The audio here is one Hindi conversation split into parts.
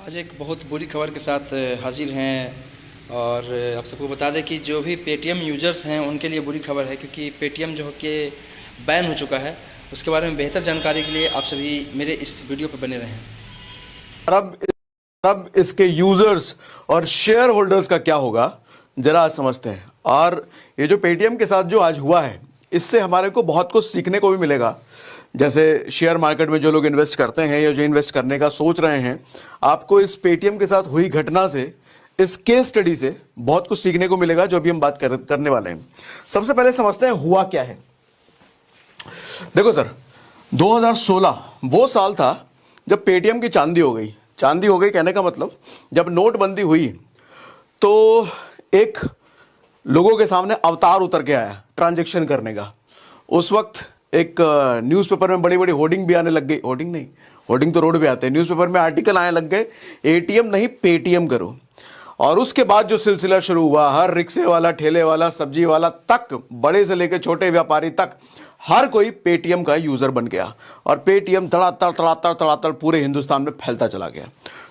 आज एक बहुत बुरी खबर के साथ हाजिर हैं और आप सबको बता दें कि जो भी पेटीएम यूज़र्स हैं उनके लिए बुरी खबर है, क्योंकि पेटीएम जो है कि बैन हो चुका है। उसके बारे में बेहतर जानकारी के लिए आप सभी मेरे इस वीडियो पर बने रहें। अब इसके यूजर्स और शेयर होल्डर्स का क्या होगा जरा आज समझते हैं। और ये जो पेटीएम के साथ जो आज हुआ है, इससे हमारे को बहुत कुछ सीखने को भी मिलेगा। जैसे शेयर मार्केट में जो लोग इन्वेस्ट करते हैं या जो इन्वेस्ट करने का सोच रहे हैं, आपको इस पेटीएम के साथ हुई घटना से, इस केस स्टडी से बहुत कुछ सीखने को मिलेगा, जो अभी हम बात करने वाले हैं। सबसे पहले समझते हैं हुआ क्या है। देखो सर, 2016 वो साल था जब पेटीएम की चांदी हो गई। चांदी हो गई कहने का मतलब, जब नोटबंदी हुई तो एक लोगों के सामने अवतार उतर के आया ट्रांजैक्शन करने का। उस वक्त एक न्यूज़पेपर में बड़ी बड़ी होर्डिंग भी आने लग गई। होर्डिंग नहीं, होर्डिंग तो रोड पे आते हैं, न्यूज़पेपर में आर्टिकल आने लग गए, एटीएम नहीं पेटीएम करो। और उसके बाद जो सिलसिला शुरू हुआ, हर रिक्शे वाला, ठेले वाला, सब्जी वाला तक, बड़े से लेकर छोटे व्यापारी तक, हर कोई पेटीएम का यूजर बन गया और पेटीएम धड़ाधड़ धड़ाधड़ धड़ाधड़ पूरे हिंदुस्तान में फैलता चला गया।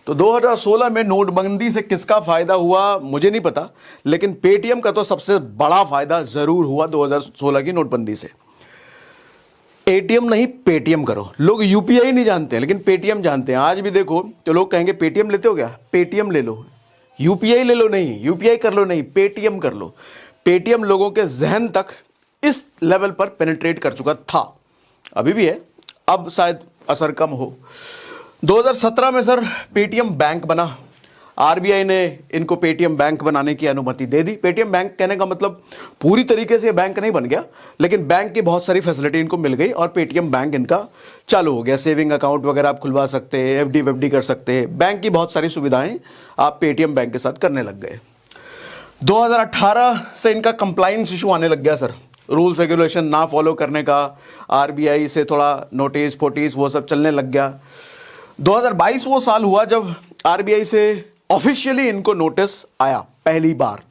तो 2016 में नोटबंदी से किसका फायदा हुआ मुझे नहीं पता, लेकिन पेटीएम का तो सबसे बड़ा फायदा जरूर हुआ 2016 की नोटबंदी से। एटीएम नहीं पेटीएम करो। लोग यूपीआई नहीं जानते हैं, लेकिन पेटीएम जानते हैं। आज भी देखो तो लोग कहेंगे पेटीएम लेते हो क्या, पेटीएम ले लो। यूपीआई ले लो नहीं, यूपीआई कर लो नहीं, पेटीएम कर लो। पेटीएम लोगों के जहन तक इस लेवल पर पेनिट्रेट कर चुका था, अभी भी है, अब शायद असर कम हो। 2017 में सर पेटीएम बैंक बना। आरबीआई ने इनको पेटीएम बैंक बनाने की अनुमति दे दी। पेटीएम बैंक कहने का मतलब पूरी तरीके से बैंक नहीं बन गया, लेकिन बैंक की बहुत सारी फैसिलिटी इनको मिल गई और पेटीएम बैंक इनका चालू हो गया। सेविंग अकाउंट वगैरह आप खुलवा सकते हैं, एफडी वेफडी कर सकते हैं, बैंक की बहुत सारी सुविधाएं आप पेटीएम बैंक के साथ करने लग गए। 2018 से इनका कंप्लाइंस इशू आने लग गया सर, रूल्स रेगुलेशन ना फॉलो करने का, आरबीआई से थोड़ा नोटिस फोटिस वो सब चलने लग गया। 2022 वो साल हुआ जब आरबीआई से ऑफिशियली इनको नोटिस आया। पहली बार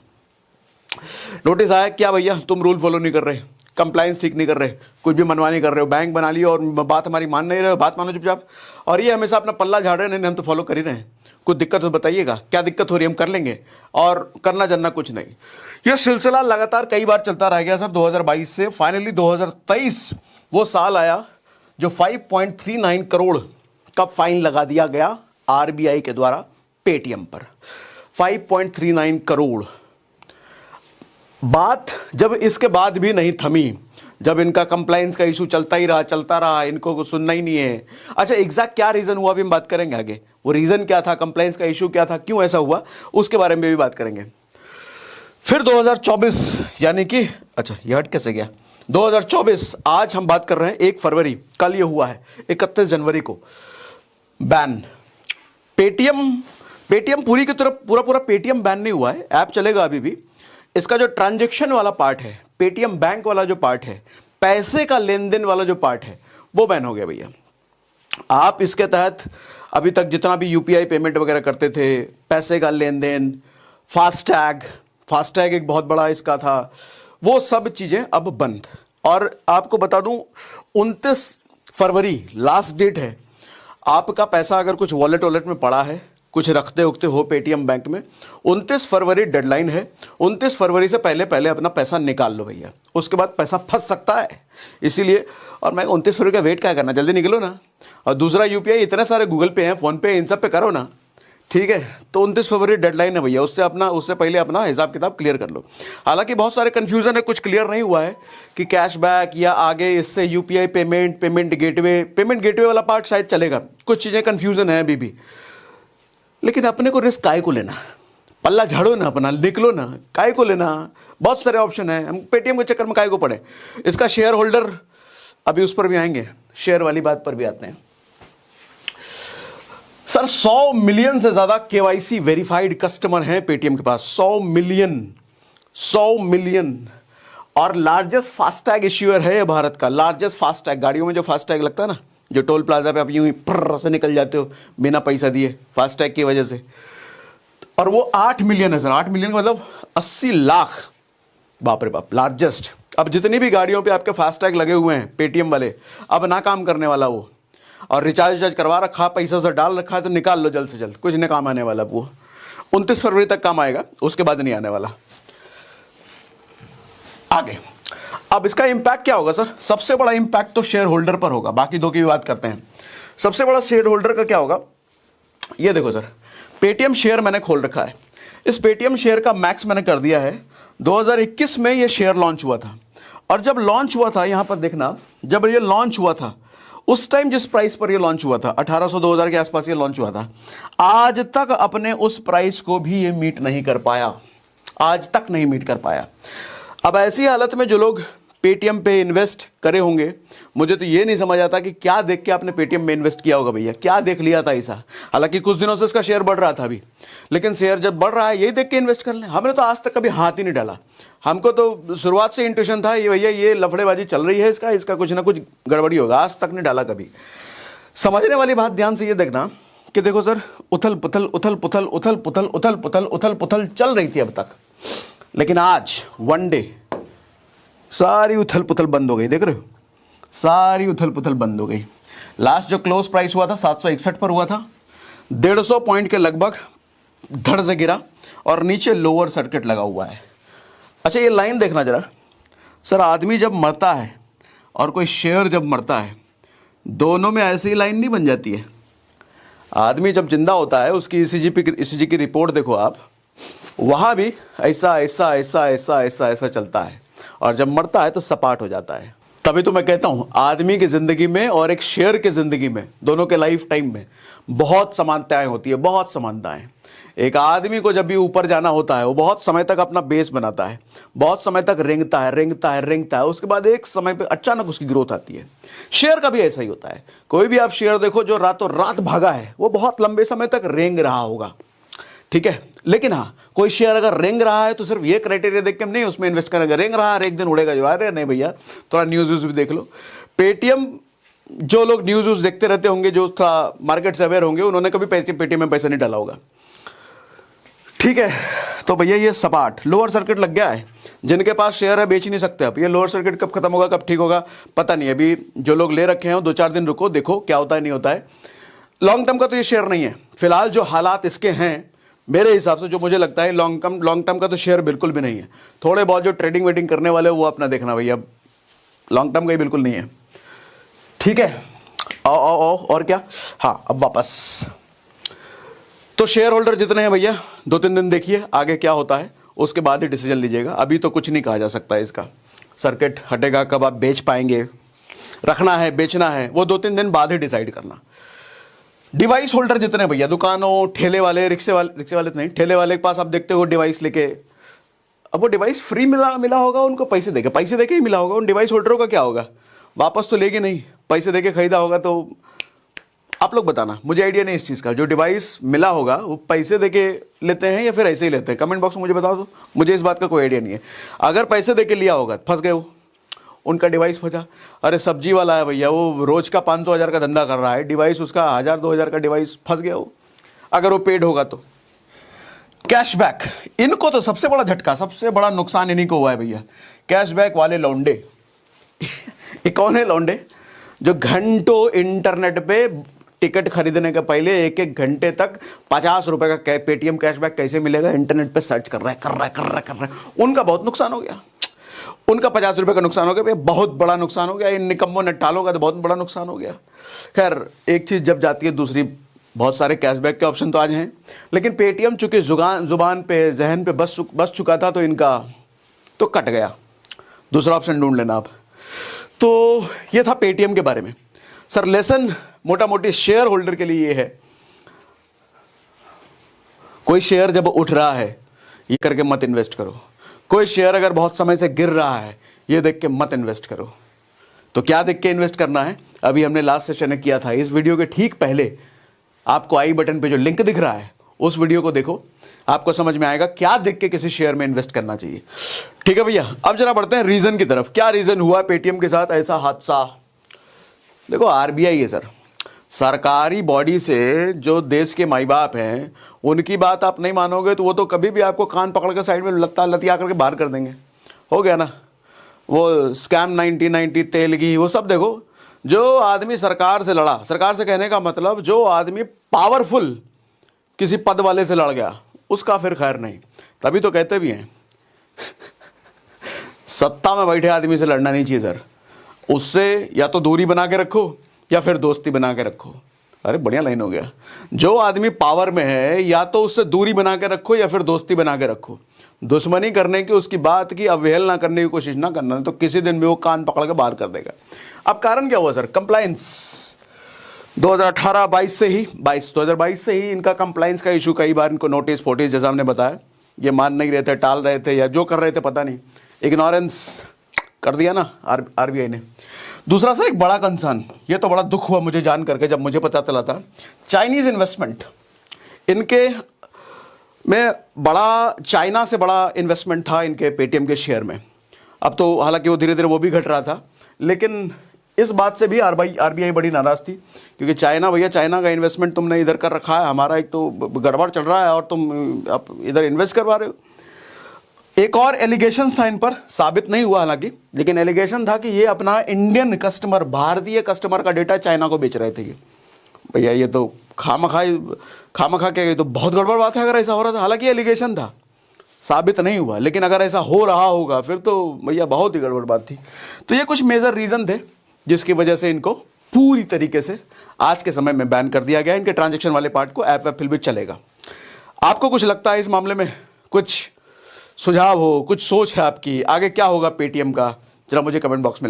नोटिस आया, क्या भैया तुम रूल फॉलो नहीं कर रहे, कंप्लायंस ठीक नहीं कर रहे, कुछ भी मनवा नहीं कर रहे हो, बैंक बना लिया और बात हमारी मान नहीं रहे हो, बात मानो चुपचाप। और ये हमेशा अपना पल्ला झाड़ रहे हैं, नहीं हम तो फॉलो कर ही रहे हैं, कुछ दिक्कत हो बताइएगा, क्या दिक्कत हो रही है, हम कर लेंगे, और करना जानना कुछ नहीं। यह सिलसिला लगातार कई बार चलता रह गया सर। 2022 से फाइनली 2023 वो साल आया जो 5.39 करोड़ का फाइन लगा दिया गया आरबीआई के द्वारा पेटीएम पर। 5.39 करोड़। बात जब इसके बाद भी नहीं थमी, जब इनका कंप्लायंस का इशू चलता रहा, इनको कुछ सुनना ही नहीं है। अच्छा, एग्जैक्ट क्या रीजन हुआ अभी हम बात करेंगे आगे। वो रीजन क्या था, कंप्लायंस का इशू क्या था, क्यों ऐसा हुआ, उसके बारे में भी बात करेंगे। फिर 2024 यानी कि, अच्छा ये हट कैसे गया, 2024 आज हम बात कर रहे हैं 1 फरवरी, कल ये हुआ है 31 जनवरी को बैन। पेटीएम पूरी की तरफ पूरा पेटीएम बैन नहीं हुआ है, ऐप चलेगा अभी भी। इसका जो ट्रांजैक्शन वाला पार्ट है, पेटीएम बैंक वाला जो पार्ट है, पैसे का लेन देन वाला जो पार्ट है, वो बैन हो गया भैया। आप इसके तहत अभी तक जितना भी यूपीआई पेमेंट वगैरह करते थे, पैसे का लेन देन, फास्टैग एक बहुत बड़ा इसका था, वो सब चीजें अब बंद। और आपको बता दूं 29 फरवरी लास्ट डेट है। आपका पैसा अगर कुछ वॉलेट में पड़ा है, कुछ रखते उखते हो पेटीएम बैंक में, 29 फरवरी डेडलाइन है। 29 फरवरी से पहले अपना पैसा निकाल लो भैया, उसके बाद पैसा फंस सकता है। इसीलिए, और मैं 29 फरवरी का वेट क्या करना, जल्दी निकलो ना। और दूसरा यूपीआई इतने सारे गूगल पे हैं, फोन पे, इन सब पे करो ना, ठीक है। तो 29 फरवरी डेडलाइन है भैया, उससे पहले अपना हिसाब किताब क्लियर कर लो। हालांकि बहुत सारे कंफ्यूजन है, कुछ क्लियर नहीं हुआ है कि कैशबैक या आगे इससे यूपीआई पेमेंट गेटवे वाला पार्ट शायद चलेगा। कुछ चीज़ें कंफ्यूजन है अभी भी, लेकिन अपने को रिस्क काय को लेना, पल्ला झाड़ो ना अपना, निकलो ना, काय को लेना। बहुत सारे ऑप्शन है, हम पेटीएम के चक्कर में काय को पड़े। इसका शेयर होल्डर, अभी उस पर भी आएंगे, शेयर वाली बात पर भी आते हैं सर। 100 मिलियन से ज्यादा केवाईसी वेरीफाइड कस्टमर हैं पेटीएम के पास। 100 मिलियन। और लार्जेस्ट फास्टैग इश्यूअर है भारत का, लार्जेस्ट फास्टैग। गाड़ियों में जो फास्टैग लगता है ना, जो टोल प्लाजा पे आप यूं ही फर्र से निकल जाते हो बिना पैसा दिए, फास्टैग की वजह से। और वो 8 मिलियन है सर। 8 मिलियन का मतलब 80 लाख, बाप रे बाप, लार्जेस्ट। अब जितनी भी गाड़ियों पे आपके फास्टैग लगे हुए हैं पेटीएम वाले, अब ना काम करने वाला वो। और रिचार्ज करवा रखा, पैसा उसे डाल रखा है, तो निकाल लो जल्द से जल्द, कुछ नहीं काम आने वाला। वो 29 फरवरी तक काम आएगा, उसके बाद नहीं आने वाला। आगे अब इसका इंपैक्ट क्या होगा सर? सबसे बड़ा इंपैक्ट तो शेयर होल्डर पर होगा, बाकी दो की भी बात करते हैं। सबसे बड़ा शेयर होल्डर का क्या होगा, ये देखो सर, पेटीएम शेयर मैंने खोल रखा है। इस पेटीएम शेयर का मैक्स मैंने कर दिया है। 2021 में ये शेयर लॉन्च हुआ था, और जब लॉन्च हुआ था, यहां पर देखना, जब ये लॉन्च हुआ था उस टाइम जिस प्राइस पर ये लॉन्च हुआ था, 1800-2000 के आसपास ये लॉन्च हुआ था, आज तक अपने उस प्राइस को भी ये मीट नहीं कर पाया, आज तक नहीं मीट कर पाया। अब ऐसी हालत में जो लोग पेटीएम पे इन्वेस्ट करे होंगे, मुझे तो ये नहीं समझ आता कि क्या देख के आपने पेटीएम में इन्वेस्ट किया होगा भैया, क्या देख लिया था ऐसा। हालांकि कुछ दिनों से इसका शेयर बढ़ रहा था अभी, लेकिन शेयर जब बढ़ रहा है यही देख के इन्वेस्ट कर लें। हमने तो आज तक कभी हाथ ही नहीं डाला। हमको तो शुरुआत से इंट्यूशन था ये भैया ये लफड़ेबाजी चल रही है, इसका कुछ ना कुछ गड़बड़ी होगा, आज तक नहीं डाला कभी। समझने वाली बात ध्यान से ये देखना कि देखो सर, उथल पुथल उथल पुथल उथल पुथल उथल पुथल उथल पुथल चल रही थी अब तक, लेकिन आज वन डे सारी उथल पुथल बंद हो गई। देख रहे हो, सारी उथल पुथल बंद हो गई। लास्ट जो क्लोज प्राइस हुआ था 761 पर हुआ था, 150 पॉइंट के लगभग धड़ से गिरा, और नीचे लोअर सर्किट लगा हुआ है। अच्छा ये लाइन देखना जरा सर, आदमी जब मरता है और कोई शेयर जब मरता है, दोनों में ऐसी लाइन नहीं बन जाती है। आदमी जब जिंदा होता है उसकी ईसीजी की रिपोर्ट देखो आप, वहाँ भी ऐसा ऐसा ऐसा ऐसा ऐसा ऐसा चलता है, और जब मरता है तो सपाट हो जाता है। तभी तो मैं कहता हूं आदमी की जिंदगी में और एक शेयर की जिंदगी में, दोनों के लाइफ टाइम में बहुत समानताएं होती है, बहुत समानताएं। एक आदमी को जब भी ऊपर जाना होता है वो बहुत समय तक अपना बेस बनाता है, बहुत समय तक रेंगता है, उसके बाद एक समय पे अचानक उसकी ग्रोथ आती है। शेयर का भी ऐसा ही होता है। कोई भी आप शेयर देखो जो रातों रात भागा है, वो बहुत लंबे समय तक रेंग रहा होगा, ठीक है। लेकिन हाँ, कोई शेयर अगर रेंग रहा है तो सिर्फ ये क्राइटेरिया देख के हम नहीं उसमें इन्वेस्ट करेंगे, रेंग रहा है एक दिन उड़ेगा जो, अरे नहीं भैया, थोड़ा न्यूज़ भी देख लो। पेटीएम, जो लोग न्यूज़ देखते रहते होंगे, जो थोड़ा मार्केट से अवेयर होंगे, उन्होंने कभी पेटीएम में पैसा नहीं डाला होगा, ठीक है। तो भैया ये सपाट लोअर सर्किट लग गया है। जिनके पास शेयर है बेच नहीं सकते। अब ये लोअर सर्किट कब खत्म होगा, कब ठीक होगा पता नहीं। अभी जो लोग ले रखे हैं 2-4 दिन रुको, देखो क्या होता है नहीं होता है। लॉन्ग टर्म का तो ये शेयर नहीं है फिलहाल। जो हालात इसके हैं मेरे हिसाब से, जो मुझे लगता है लॉन्ग टर्म का तो शेयर बिल्कुल भी नहीं है। थोड़े बहुत जो ट्रेडिंग वेडिंग करने वाले वो अपना देखना भैया, लॉन्ग टर्म का ही बिल्कुल नहीं है, ठीक है। आओ और क्या, हाँ अब वापस तो शेयर होल्डर जितने हैं भैया 2-3 दिन देखिए आगे क्या होता है, उसके बाद ही डिसीजन लीजिएगा। अभी तो कुछ नहीं कहा जा सकता है। इसका सर्किट हटेगा कब, आप बेच पाएंगे, रखना है बेचना है, वो 2-3 दिन बाद ही डिसाइड करना। डिवाइस होल्डर जितने भैया, दुकानों, ठेले वाले, रिक्शे वाले तो नहीं, ठेले वाले के पास आप देखते हो डिवाइस लेके, अब वो डिवाइस फ्री मिला होगा उनको, पैसे देके ही मिला होगा। उन डिवाइस होल्डरों का क्या होगा, वापस तो लेके नहीं, पैसे देके खरीदा होगा। तो आप लोग बताना, मुझे आइडिया नहीं इस चीज़ का। जो डिवाइस मिला होगा वो पैसे देके लेते हैं या फिर ऐसे ही लेते हैं, कमेंट बॉक्स में मुझे बता दो, मुझे इस बात का कोई आइडिया नहीं है। अगर पैसे देके लिया होगा फंस गए, वो उनका डिवाइस फंसा। अरे सब्जी वाला है भैया, वो रोज का 500-1000 का धंधा कर रहा है, डिवाइस उसका 1000-2000 का डिवाइस फंस गया वो, अगर वो पेड होगा तो। कैशबैक, इनको तो सबसे बड़ा झटका, सबसे बड़ा नुकसान इन्हीं को हुआ है भैया, कैशबैक वाले लौंडे। ये कौन है लौंडे? जो घंटों इंटरनेट पे टिकट खरीदने के पहले 1-1 घंटे तक 50 रुपए का पेटीएम कैशबैक कैसे मिलेगा इंटरनेट पे सर्च कर रहा है। उनका बहुत नुकसान हो गया, उनका 50 रुपए का नुकसान हो गया भैया, बहुत बड़ा नुकसान हो गया। इन निकम्मों नट्टालों का तो बहुत बड़ा नुकसान हो गया। खैर एक चीज़ जब जाती है दूसरी, बहुत सारे कैशबैक के ऑप्शन तो आज हैं, लेकिन पेटीएम चूंकि जुबान पे जहन पे बस चुका था, तो इनका तो कट गया। दूसरा ऑप्शन ढूंढ लेना आप। तो ये था पेटीएम के बारे में। सर लेसन मोटा मोटी शेयर होल्डर के लिए ये है, कोई शेयर जब उठ रहा है ये करके मत इन्वेस्ट करो। कोई शेयर अगर बहुत समय से गिर रहा है ये देख के मत इन्वेस्ट करो। तो क्या देख के इन्वेस्ट करना है, अभी हमने लास्ट सेशन में किया था। इस वीडियो के ठीक पहले आपको आई बटन पे जो लिंक दिख रहा है उस वीडियो को देखो, आपको समझ में आएगा क्या देख के किसी शेयर में इन्वेस्ट करना चाहिए। ठीक है भैया, अब जरा बढ़ते हैं रीजन की तरफ। क्या रीजन हुआ पेटीएम के साथ ऐसा हादसा? देखो आरबीआई है सर, सरकारी बॉडी से जो देश के माई बाप हैं उनकी बात आप नहीं मानोगे तो वो तो कभी भी आपको कान पकड़ कर साइड में लतिया करके बाहर कर देंगे। हो गया ना वो स्कैम 1990 तेलगी, वो सब देखो जो आदमी सरकार से लड़ा, सरकार से कहने का मतलब जो आदमी पावरफुल किसी पद वाले से लड़ गया, उसका फिर खैर नहीं। तभी तो कहते भी हैं सत्ता में बैठे आदमी से लड़ना नहीं चाहिए सर, उससे या तो दूरी बना के रखो या फिर दोस्ती बना के रखो। अरे बढ़िया लाइन हो गया। जो आदमी पावर में है या तो उससे दूरी बना के रखो या फिर दोस्ती बना के रखो। दुश्मनी करने की, उसकी बात की अवहेलना करने की कोशिश ना करना, तो किसी दिन भी वो कान पकड़ के बाहर कर देगा। अब कारण क्या हुआ सर? कंप्लायंस 2018-22 से ही 2022 से ही इनका कंप्लायंस का इशू, कई बार इनको नोटिस फोटिस जैसा हमने बताया, ये मान नहीं रहे थे, टाल रहे थे या जो कर रहे थे पता नहीं, इग्नोरेंस कर दिया ना आरबीआई ने। दूसरा सर एक बड़ा कंसर्न, ये तो बड़ा दुख हुआ मुझे जान करके जब मुझे पता चला था, चाइनीज इन्वेस्टमेंट। इनके में बड़ा, चाइना से बड़ा इन्वेस्टमेंट था इनके पेटीएम के शेयर में। अब तो हालांकि वो धीरे धीरे वो भी घट रहा था, लेकिन इस बात से भी आरबीआई बड़ी नाराज थी, क्योंकि चाइना, भैया चाइना का इन्वेस्टमेंट तुमने इधर कर रखा है, हमारा एक तो गड़बड़ चल रहा है और तुम आप इधर इन्वेस्ट करवा रहे हो। एक और एलिगेशन था इन पर, साबित नहीं हुआ हालांकि, लेकिन एलिगेशन था कि ये अपना इंडियन कस्टमर, भारतीय कस्टमर का डेटा चाइना को बेच रहे थे। ये भैया ये तो खामखा क्या, ये तो बहुत गड़बड़ बात है अगर ऐसा हो रहा था। हालांकि एलिगेशन था, साबित नहीं हुआ, लेकिन अगर ऐसा हो रहा होगा फिर तो भैया बहुत ही गड़बड़ बात थी। तो ये कुछ मेजर रीजन थे जिसकी वजह से इनको पूरी तरीके से आज के समय में बैन कर दिया गया। इनके ट्रांजैक्शन वाले पार्ट को ऐप फिर भी चलेगा। आपको कुछ लगता है इस मामले में? कुछ सुझाव हो, कुछ सोच है आपकी, आगे क्या होगा पेटीएम का, जरा मुझे कमेंट बॉक्स में